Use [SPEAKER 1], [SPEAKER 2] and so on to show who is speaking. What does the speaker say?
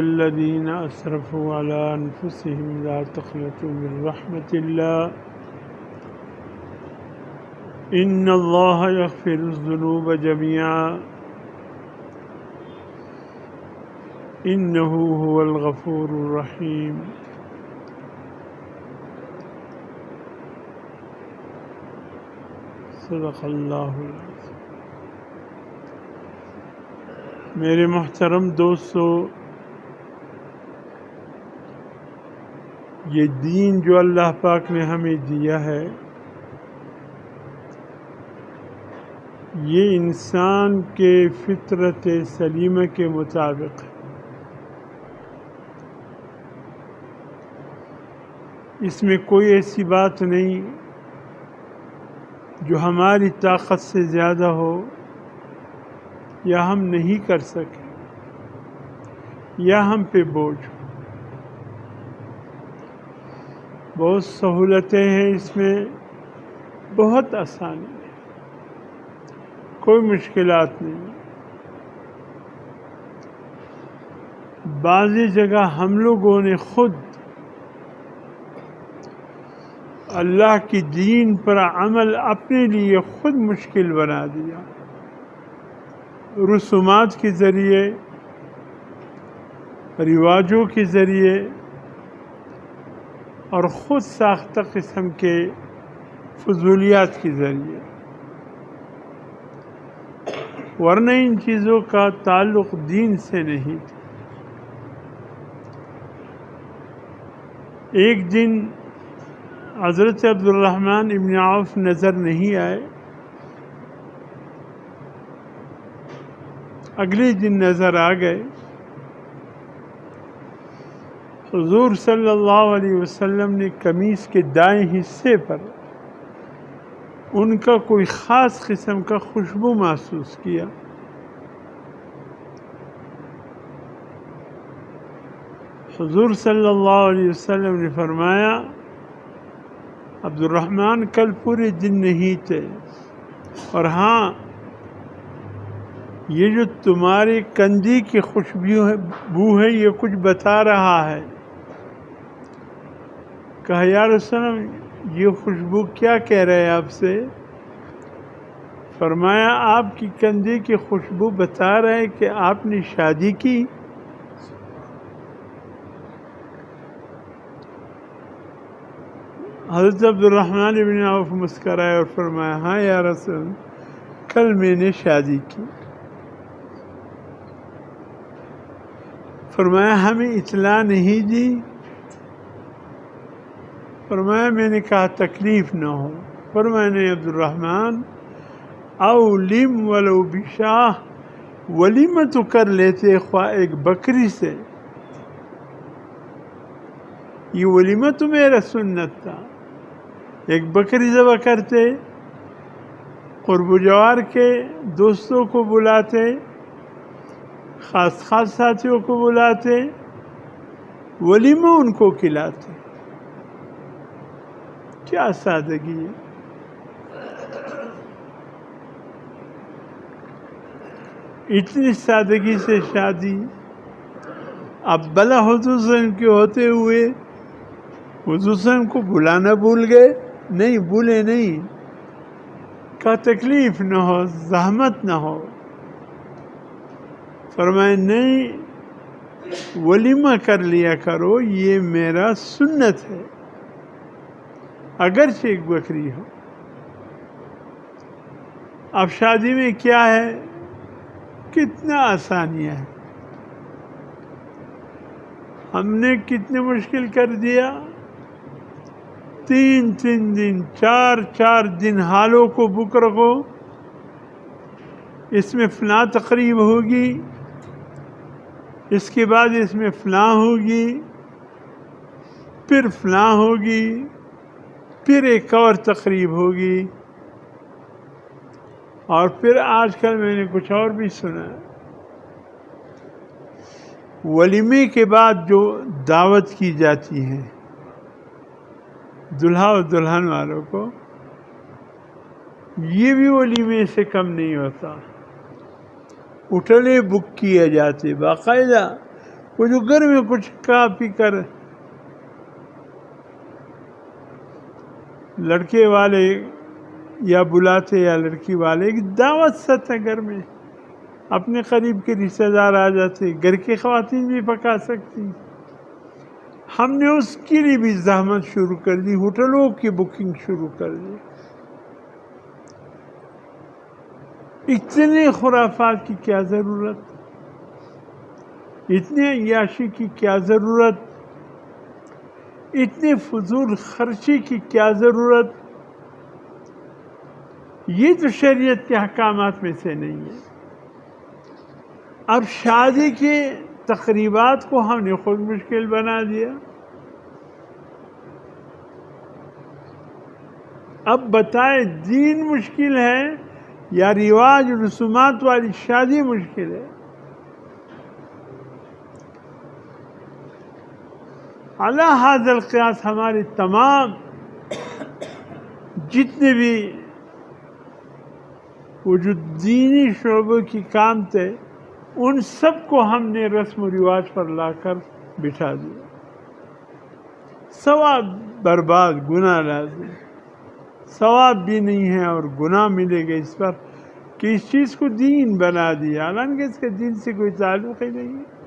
[SPEAKER 1] الذين أسرفوا على أنفسهم لا تقنطوا من رحمة الله إن الله يغفر الذنوب جميعا إنه هو الغفور الرحيم صدق اللہ العظیم۔ میرے محترم دوستو، یہ دین جو اللہ پاک نے ہمیں دیا ہے، یہ انسان کے فطرت سلیمہ کے مطابق ہے۔ اس میں کوئی ایسی بات نہیں جو ہماری طاقت سے زیادہ ہو یا ہم نہیں کر سکیں یا ہم پہ بوجھ ہو۔ بہت سہولتیں ہیں اس میں، بہت آسانی ہے، کوئی مشکلات نہیں۔ بعضی جگہ ہم لوگوں نے خود اللہ کی دین پر عمل اپنے لیے خود مشکل بنا دیا، رسومات کے ذریعے، رواجوں کے ذریعے اور خود ساختہ قسم کے فضولیات کے ذریعے، ورنہ ان چیزوں کا تعلق دین سے نہیں تھا۔ ایک دن حضرت عبد الرحمن ابن عوف نظر نہیں آئے، اگلے دن نظر آ گئے۔ حضور صلی اللہ علیہ وسلم نے قمیص کے دائیں حصے پر ان کا کوئی خاص قسم کا خوشبو محسوس کیا۔ حضور صلی اللہ علیہ وسلم نے فرمایا، عبد الرحمن کل پورے دن نہیں تھے، اور ہاں یہ جو تمہاری کندھی کی خوشبو ہے یہ کچھ بتا رہا ہے۔ کہا یا رسول اللہ یہ خوشبو کیا کہہ رہے ہیں آپ سے؟ فرمایا آپ کی کندھی کی خوشبو بتا رہے کہ آپ نے شادی کی۔ حضرت عبد الرحمن بن عوف مسکرائے اور فرمایا ہاں یا رسول، کل میں نے شادی کی۔ فرمایا ہمیں اطلاع نہیں دی؟ فرمایا میں نے کہا تکلیف نہ ہو۔ فرمایا نہیں عبد الرحمن، اولم ولو بشاہ، ولیمہ تو کر لیتے خواہ ایک بکری سے، یہ ولیمہ تو میرا سنت تھا، ایک بکری ذبح کرتے، قرب و جوار کے دوستوں کو بلاتے، خاص ساتھیوں کو بلاتے، ولیمہ ان کو کھلاتے۔ کیا سادگی ہے! اتنی سادگی سے شادی۔ اب بلا حضور صلی اللہ علیہ وسلم کے ہوتے ہوئے حضور صلی اللہ علیہ وسلم کو بلانا بھول گئے؟ نہیں، بھولے نہیں، کا تکلیف نہ ہو، زحمت نہ ہو۔ فرمائے نہیں، ولیمہ کر لیا کرو، یہ میرا سنت ہے، اگرچہ ایک بکری ہو۔ اب شادی میں کیا ہے، کتنا آسانیاں ہے، ہم نے کتنے مشکل کر دیا۔ 3 دن 4 دن حالوں کو بک رکھو، اس میں فلاں تقریب ہوگی، اس کے بعد اس میں فلاں ہوگی، پھر فلاں ہوگی، پھر ایک اور تقریب ہوگی، اور پھر آج کل میں نے کچھ اور بھی سنا، ولیمے کے بعد جو دعوت کی جاتی ہے دلہا اور دلہن والوں کو، یہ بھی ولیمے سے کم نہیں ہوتا۔ ہوٹلیں بک کیے جاتے، باقاعدہ وہ جو گھر میں کچھ کھا پی کر لڑکے والے یا بلاتے یا لڑکی والے ایک دعوت ست ہے گھر میں، اپنے قریب کے رشتہ دار آ جاتے، گھر کی خواتین بھی پکا سکتی، ہم نے اس کے لیے بھی زحمت شروع کر دی، ہوٹلوں کی بکنگ شروع کر دی. اتنے خرافات کی کیا ضرورت، اتنے عیاشی کی کیا ضرورت، اتنے فضول خرچی کی کیا ضرورت. یہ تو شریعت کے احکامات میں سے نہیں ہے. اب شادی کے تقریبات کو ہم نے خود مشکل بنا دیا. اب بتائیں دین مشکل ہے یا رواج رسومات والی شادی مشکل ہے؟ علی ھذا القیاس ہمارے تمام جتنے بھی وہ جو دینی شعبوں کی کام تھے ان سب کو ہم نے رسم و رواج پر لا کر بٹھا دیا. ثواب برباد، گناہ لازم، ثواب بھی نہیں ہے اور گناہ ملے گا اس پر کہ اس چیز کو دین بنا دیا، حالانکہ اس کے دین سے کوئی تعلق ہی نہیں ہے.